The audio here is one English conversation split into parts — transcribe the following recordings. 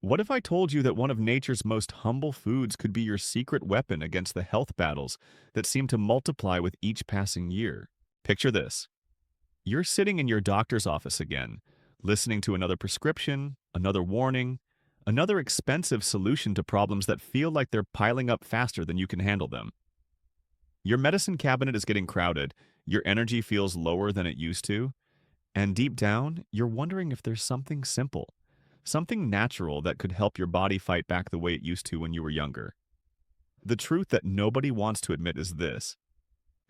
What if I told you that one of nature's most humble foods could be your secret weapon against the health battles that seem to multiply with each passing year? Picture this. You're sitting in your doctor's office again, listening to another prescription, another warning, another expensive solution to problems that feel like they're piling up faster than you can handle them. Your medicine cabinet is getting crowded, your energy feels lower than it used to, and deep down, you're wondering if there's something simple, something natural that could help your body fight back the way it used to when you were younger. The truth that nobody wants to admit is this.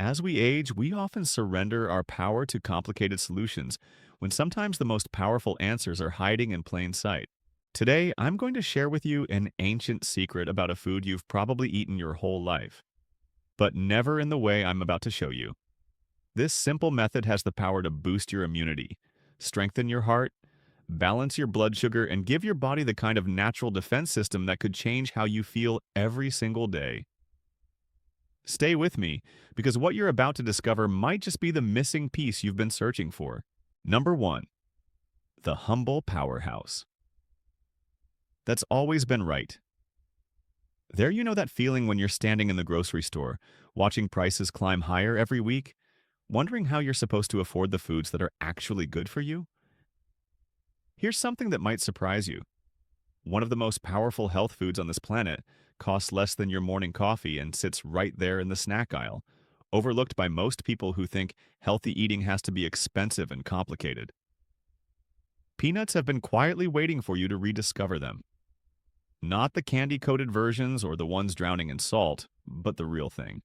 As we age, we often surrender our power to complicated solutions, when sometimes the most powerful answers are hiding in plain sight. Today, I'm going to share with you an ancient secret about a food you've probably eaten your whole life, but never in the way I'm about to show you. This simple method has the power to boost your immunity, strengthen your heart, balance your blood sugar, and give your body the kind of natural defense system that could change how you feel every single day. Stay with me, because what you're about to discover might just be the missing piece you've been searching for. Number 1. The humble powerhouse. That's always been right. There, you know that feeling when you're standing in the grocery store, watching prices climb higher every week, wondering how you're supposed to afford the foods that are actually good for you? Here's something that might surprise you. One of the most powerful health foods on this planet costs less than your morning coffee and sits right there in the snack aisle, overlooked by most people who think healthy eating has to be expensive and complicated. Peanuts have been quietly waiting for you to rediscover them. Not the candy-coated versions or the ones drowning in salt, but the real thing.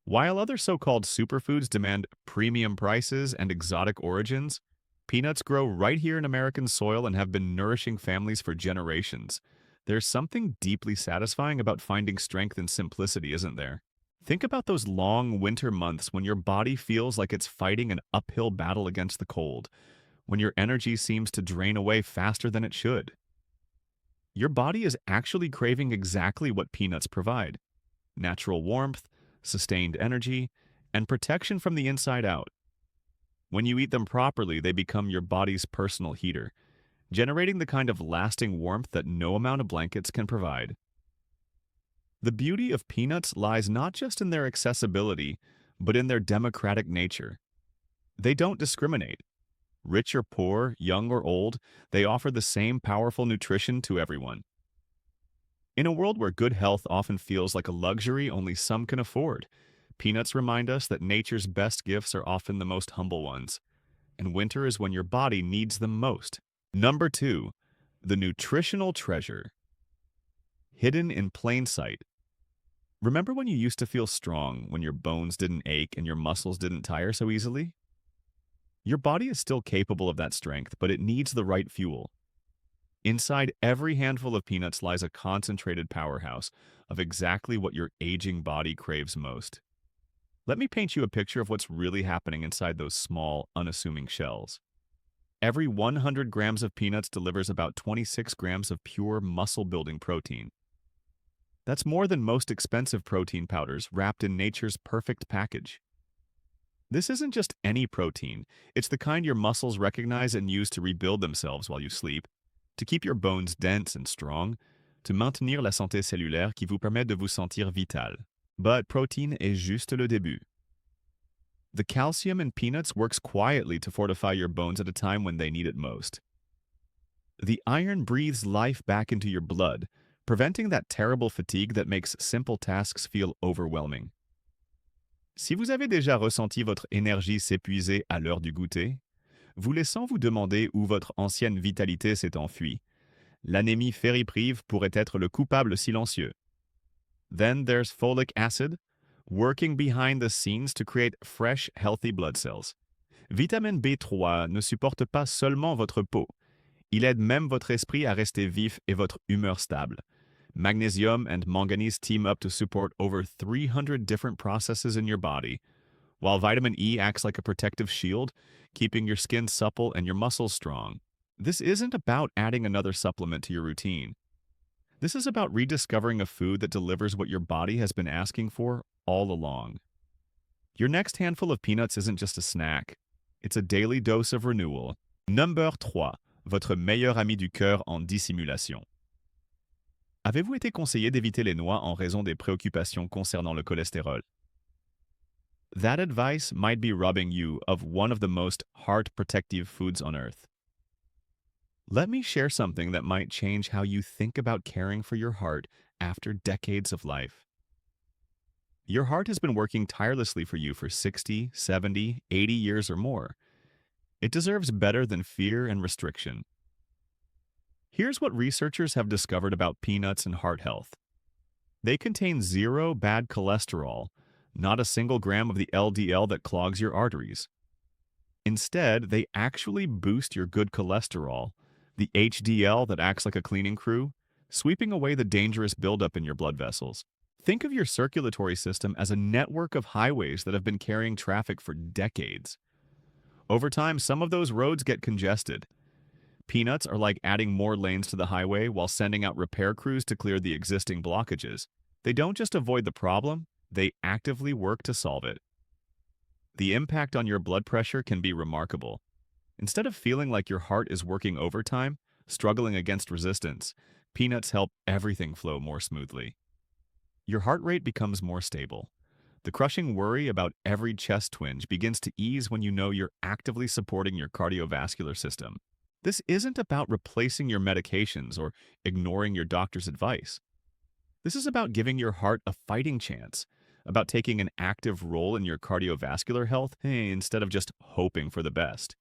While other so-called superfoods demand premium prices and exotic origins, peanuts grow right here in American soil and have been nourishing families for generations. There's something deeply satisfying about finding strength in simplicity, isn't there? Think about those long winter months when your body feels like it's fighting an uphill battle against the cold, when your energy seems to drain away faster than it should. Your body is actually craving exactly what peanuts provide: natural warmth, sustained energy, and protection from the inside out. When you eat them properly, they become your body's personal heater, generating the kind of lasting warmth that no amount of blankets can provide. The beauty of peanuts lies not just in their accessibility, but in their democratic nature. They don't discriminate. Rich or poor, young or old, they offer the same powerful nutrition to everyone. In a world where good health often feels like a luxury only some can afford, peanuts remind us that nature's best gifts are often the most humble ones, and winter is when your body needs them most. Number 2. The nutritional treasure. Hidden in plain sight. Remember when you used to feel strong, when your bones didn't ache and your muscles didn't tire so easily? Your body is still capable of that strength, but it needs the right fuel. Inside every handful of peanuts lies a concentrated powerhouse of exactly what your aging body craves most. Let me paint you a picture of what's really happening inside those small, unassuming shells. Every 100 grams of peanuts delivers about 26 grams of pure muscle-building protein. That's more than most expensive protein powders wrapped in nature's perfect package. This isn't just any protein, it's the kind your muscles recognize and use to rebuild themselves while you sleep, to keep your bones dense and strong, to maintenir la santé cellulaire qui vous permet de vous sentir vital. But protein est juste le début. The calcium in peanuts works quietly to fortify your bones at a time when they need it most. The iron breathes life back into your blood, preventing that terrible fatigue that makes simple tasks feel overwhelming. Si vous avez déjà ressenti votre énergie s'épuiser à l'heure du goûter, vous laissant vous demander où votre ancienne vitalité s'est enfuie, l'anémie fériprive pourrait être le coupable silencieux. Then there's folic acid, working behind the scenes to create fresh, healthy blood cells. Vitamine B3 ne supporte pas seulement votre peau, il aide même votre esprit à rester vif et votre humeur stable. Magnesium and manganese team up to support over 300 different processes in your body, while vitamin E acts like a protective shield, keeping your skin supple and your muscles strong. This isn't about adding another supplement to your routine. This is about rediscovering a food that delivers what your body has been asking for all along. Your next handful of peanuts isn't just a snack. It's a daily dose of renewal. Number 3. votre meilleur ami du cœur en dissimulation. Avez-vous été conseillé d'éviter les noix en raison des préoccupations concernant le cholestérol? That advice might be robbing you of one of the most heart-protective foods on earth. Let me share something that might change how you think about caring for your heart after decades of life. Your heart has been working tirelessly for you for 60, 70, 80 years or more. It deserves better than fear and restriction. Here's what researchers have discovered about peanuts and heart health. They contain zero bad cholesterol, not a single gram of the LDL that clogs your arteries. Instead, they actually boost your good cholesterol, the HDL that acts like a cleaning crew, sweeping away the dangerous buildup in your blood vessels. Think of your circulatory system as a network of highways that have been carrying traffic for decades. Over time, some of those roads get congested. Peanuts are like adding more lanes to the highway while sending out repair crews to clear the existing blockages. They don't just avoid the problem, they actively work to solve it. The impact on your blood pressure can be remarkable. Instead of feeling like your heart is working overtime, struggling against resistance, peanuts help everything flow more smoothly. Your heart rate becomes more stable. The crushing worry about every chest twinge begins to ease when you know you're actively supporting your cardiovascular system. This isn't about replacing your medications or ignoring your doctor's advice. This is about giving your heart a fighting chance, about taking an active role in your cardiovascular health instead of just hoping for the best.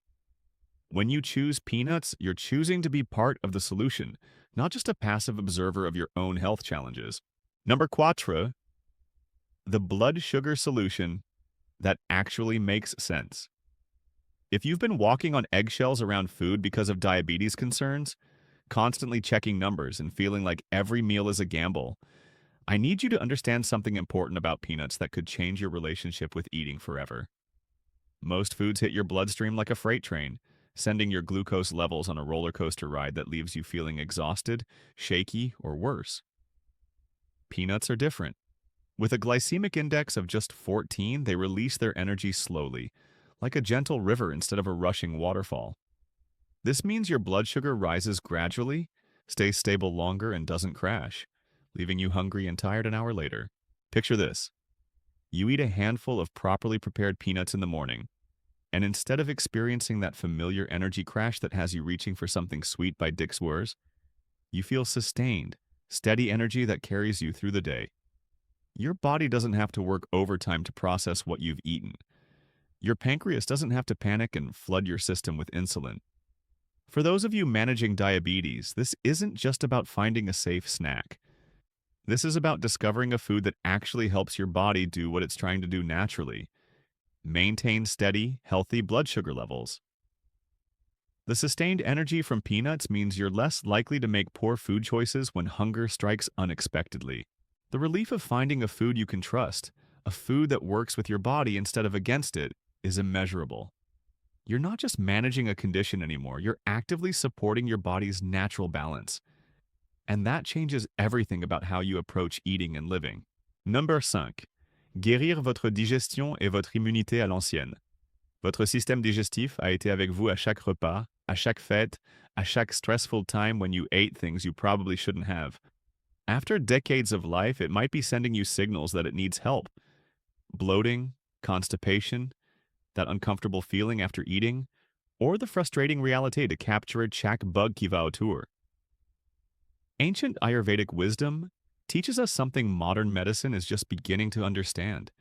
When you choose peanuts, you're choosing to be part of the solution, not just a passive observer of your own health challenges. Number 4, the blood sugar solution that actually makes sense. If you've been walking on eggshells around food because of diabetes concerns, constantly checking numbers and feeling like every meal is a gamble, I need you to understand something important about peanuts that could change your relationship with eating forever. Most foods hit your bloodstream like a freight train, sending your glucose levels on a roller coaster ride that leaves you feeling exhausted, shaky, or worse. Peanuts are different. With a glycemic index of just 14, they release their energy slowly, like a gentle river instead of a rushing waterfall. This means your blood sugar rises gradually, stays stable longer, and doesn't crash, leaving you hungry and tired an hour later. Picture this. You eat a handful of properly prepared peanuts in the morning, and instead of experiencing that familiar energy crash that has you reaching for something sweet by Dick's Wurs, you feel sustained, steady energy that carries you through the day. Your body doesn't have to work overtime to process what you've eaten. Your pancreas doesn't have to panic and flood your system with insulin. For those of you managing diabetes, this isn't just about finding a safe snack. This is about discovering a food that actually helps your body do what it's trying to do naturally: maintain steady, healthy blood sugar levels. The sustained energy from peanuts means you're less likely to make poor food choices when hunger strikes unexpectedly. The relief of finding a food you can trust, a food that works with your body instead of against it, is immeasurable. You're not just managing a condition anymore, you're actively supporting your body's natural balance. And that changes everything about how you approach eating and living. Number 5. Guérir votre digestion et votre immunité à l'ancienne. Votre système digestif a été avec vous à chaque repas, à chaque fête, à chaque stressful time when you ate things you probably shouldn't have. After decades of life, it might be sending you signals that it needs help. Bloating, constipation, that uncomfortable feeling after eating, or the frustrating reality to capture chaque bug qui va autour. Ancient Ayurvedic wisdom teaches us something modern medicine is just beginning to understand.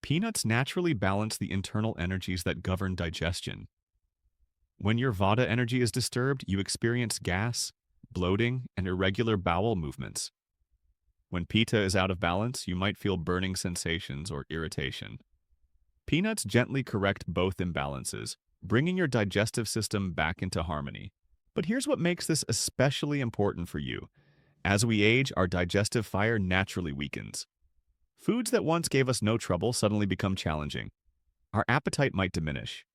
Peanuts naturally balance the internal energies that govern digestion. When your vata energy is disturbed, you experience gas, bloating, and irregular bowel movements. When pitta is out of balance, you might feel burning sensations or irritation. Peanuts gently correct both imbalances, bringing your digestive system back into harmony. But here's what makes this especially important for you. As we age, our digestive fire naturally weakens. Foods that once gave us no trouble suddenly become challenging. Our appetite might diminish.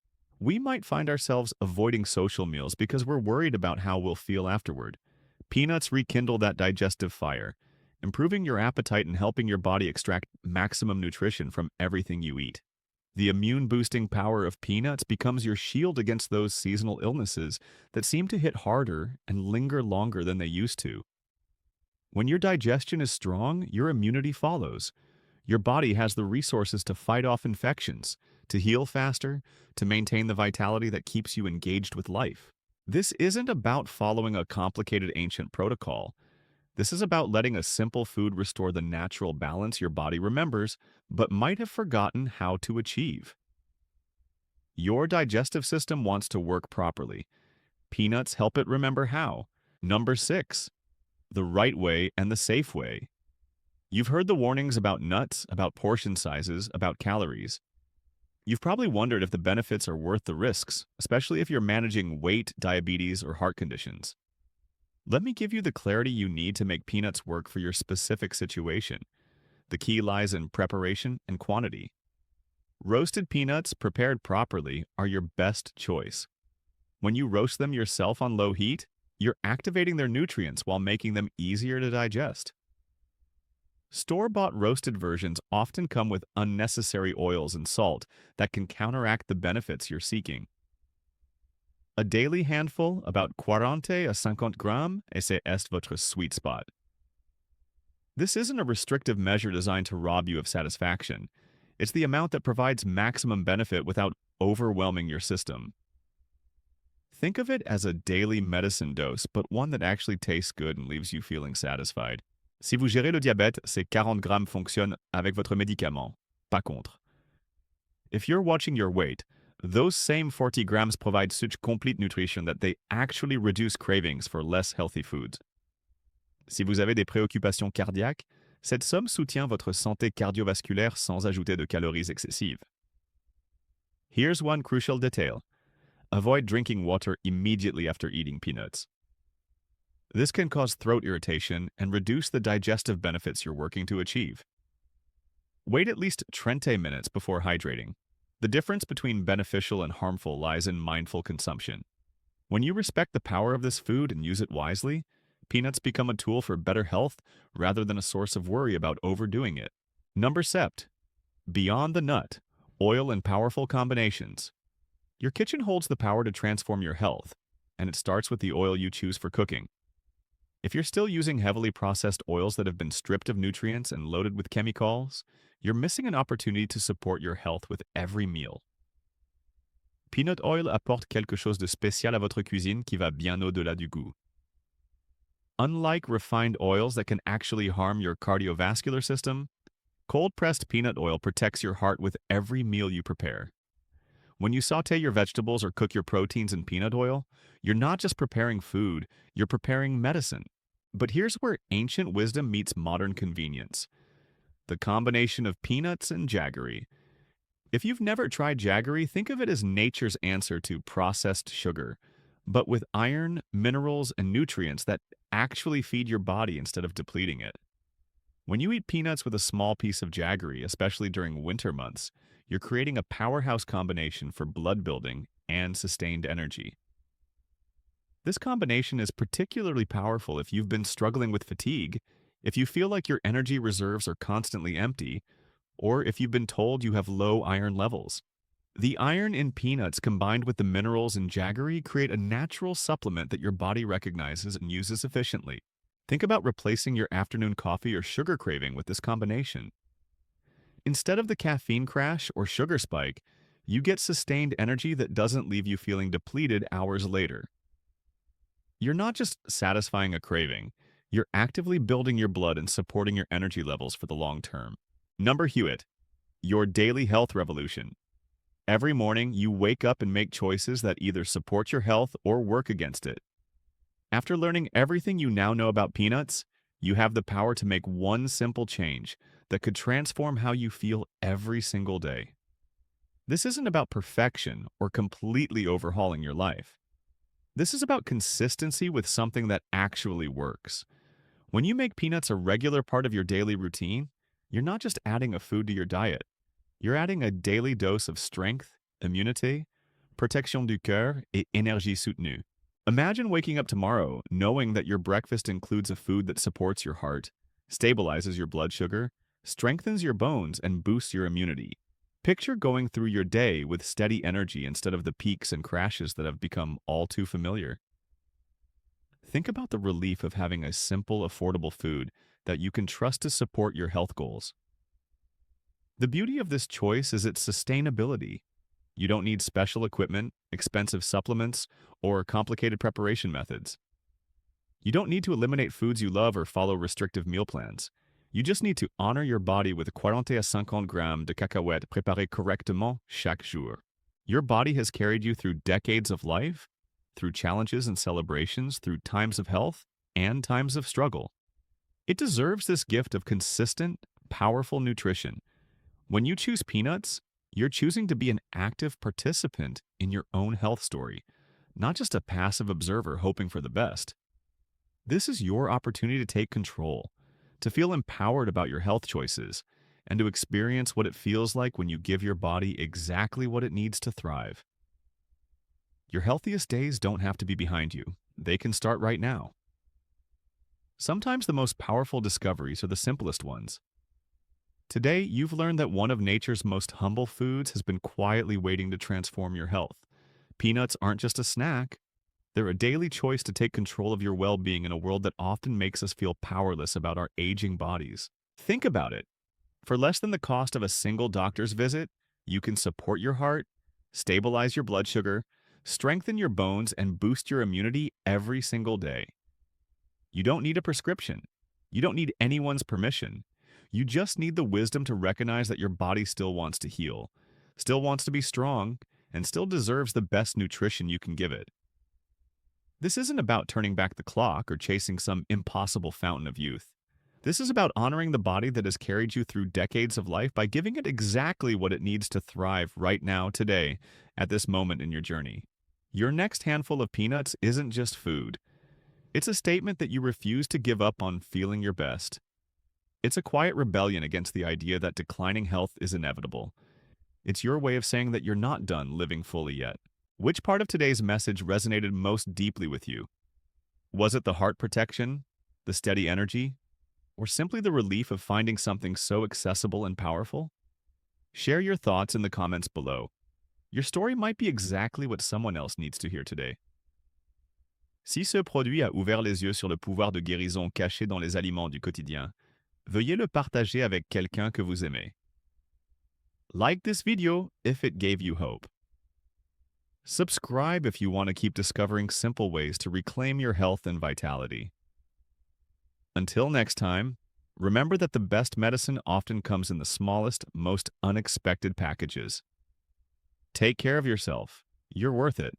We might find ourselves avoiding social meals because we're worried about how we'll feel afterward. Peanuts rekindle that digestive fire, improving your appetite and helping your body extract maximum nutrition from everything you eat. The immune-boosting power of peanuts becomes your shield against those seasonal illnesses that seem to hit harder and linger longer than they used to. When your digestion is strong, your immunity follows. Your body has the resources to fight off infections, to heal faster, to maintain the vitality that keeps you engaged with life. This isn't about following a complicated ancient protocol. This is about letting a simple food restore the natural balance your body remembers, but might have forgotten how to achieve. Your digestive system wants to work properly. Peanuts help it remember how. Number 6. The right way and the safe way. You've heard the warnings about nuts, about portion sizes, about calories. You've probably wondered if the benefits are worth the risks, especially if you're managing weight, diabetes, or heart conditions. Let me give you the clarity you need to make peanuts work for your specific situation. The key lies in preparation and quantity. Roasted peanuts, prepared properly, are your best choice. When you roast them yourself on low heat, you're activating their nutrients while making them easier to digest. Store-bought roasted versions often come with unnecessary oils and salt that can counteract the benefits you're seeking. A daily handful, about 40 à 50 grammes, et c'est votre sweet spot. This isn't a restrictive measure designed to rob you of satisfaction. It's the amount that provides maximum benefit without overwhelming your system. Think of it as a daily medicine dose, but one that actually tastes good and leaves you feeling satisfied. Si vous gérez le diabète, ces 40 grammes fonctionnent avec votre médicament, pas contre. If you're watching your weight, those same 40 grams provide such complete nutrition that they actually reduce cravings for less healthy foods. Si vous avez des préoccupations cardiaques, cette somme soutient votre santé cardiovasculaire sans ajouter de calories excessives. Here's one crucial detail. Avoid drinking water immediately after eating peanuts. This can cause throat irritation and reduce the digestive benefits you're working to achieve. Wait at least 20 minutes before hydrating. The difference between beneficial and harmful lies in mindful consumption. When you respect the power of this food and use it wisely, peanuts become a tool for better health rather than a source of worry about overdoing it. Number 7. Beyond the nut, oil and powerful combinations. Your kitchen holds the power to transform your health, and it starts with the oil you choose for cooking. If you're still using heavily processed oils that have been stripped of nutrients and loaded with chemicals, you're missing an opportunity to support your health with every meal. Peanut oil apporte quelque chose de spécial à votre cuisine qui va bien au-delà du goût. Unlike refined oils that can actually harm your cardiovascular system, cold-pressed peanut oil protects your heart with every meal you prepare. When you sauté your vegetables or cook your proteins in peanut oil, you're not just preparing food, you're preparing medicine. But here's where ancient wisdom meets modern convenience. The combination of peanuts and jaggery. If you've never tried jaggery, think of it as nature's answer to processed sugar, but with iron, minerals, and nutrients that actually feed your body instead of depleting it. When you eat peanuts with a small piece of jaggery, especially during winter months, you're creating a powerhouse combination for blood building and sustained energy. This combination is particularly powerful if you've been struggling with fatigue, if you feel like your energy reserves are constantly empty, or if you've been told you have low iron levels. The iron in peanuts combined with the minerals in jaggery create a natural supplement that your body recognizes and uses efficiently. Think about replacing your afternoon coffee or sugar craving with this combination. Instead of the caffeine crash or sugar spike, you get sustained energy that doesn't leave you feeling depleted hours later. You're not just satisfying a craving, you're actively building your blood and supporting your energy levels for the long term. Number Hewitt, your daily health revolution. Every morning, you wake up and make choices that either support your health or work against it. After learning everything you now know about peanuts, you have the power to make one simple change that could transform how you feel every single day. This isn't about perfection or completely overhauling your life. This is about consistency with something that actually works. When you make peanuts a regular part of your daily routine, you're not just adding a food to your diet. You're adding a daily dose of strength, immunity, protection du cœur, et énergie soutenue. Imagine waking up tomorrow knowing that your breakfast includes a food that supports your heart, stabilizes your blood sugar, strengthens your bones, and boosts your immunity. Picture going through your day with steady energy instead of the peaks and crashes that have become all too familiar. Think about the relief of having a simple, affordable food that you can trust to support your health goals. The beauty of this choice is its sustainability. You don't need special equipment, expensive supplements, or complicated preparation methods. You don't need to eliminate foods you love or follow restrictive meal plans. You just need to honor your body with 40 à 50 grammes de cacahuètes préparées correctement chaque jour. Your body has carried you through decades of life, through challenges and celebrations, through times of health and times of struggle. It deserves this gift of consistent, powerful nutrition. When you choose peanuts, you're choosing to be an active participant in your own health story, not just a passive observer hoping for the best. This is your opportunity to take control, to feel empowered about your health choices, and to experience what it feels like when you give your body exactly what it needs to thrive. Your healthiest days don't have to be behind you. They can start right now. Sometimes the most powerful discoveries are the simplest ones. Today, you've learned that one of nature's most humble foods has been quietly waiting to transform your health. Peanuts aren't just a snack. They're a daily choice to take control of your well-being in a world that often makes us feel powerless about our aging bodies. Think about it. For less than the cost of a single doctor's visit, you can support your heart, stabilize your blood sugar, strengthen your bones, and boost your immunity every single day. You don't need a prescription. You don't need anyone's permission. You just need the wisdom to recognize that your body still wants to heal, still wants to be strong, and still deserves the best nutrition you can give it. This isn't about turning back the clock or chasing some impossible fountain of youth. This is about honoring the body that has carried you through decades of life by giving it exactly what it needs to thrive right now, today, at this moment in your journey. Your next handful of peanuts isn't just food. It's a statement that you refuse to give up on feeling your best. It's a quiet rebellion against the idea that declining health is inevitable. It's your way of saying that you're not done living fully yet. Which part of today's message resonated most deeply with you? Was it the heart protection, the steady energy, or simply the relief of finding something so accessible and powerful? Share your thoughts in the comments below. Your story might be exactly what someone else needs to hear today. Si ce produit a ouvert les yeux sur le pouvoir de guérison caché dans les aliments du quotidien, veuillez le partager avec quelqu'un que vous aimez. Like this video if it gave you hope. Subscribe if you want to keep discovering simple ways to reclaim your health and vitality. Until next time, remember that the best medicine often comes in the smallest, most unexpected packages. Take care of yourself. You're worth it.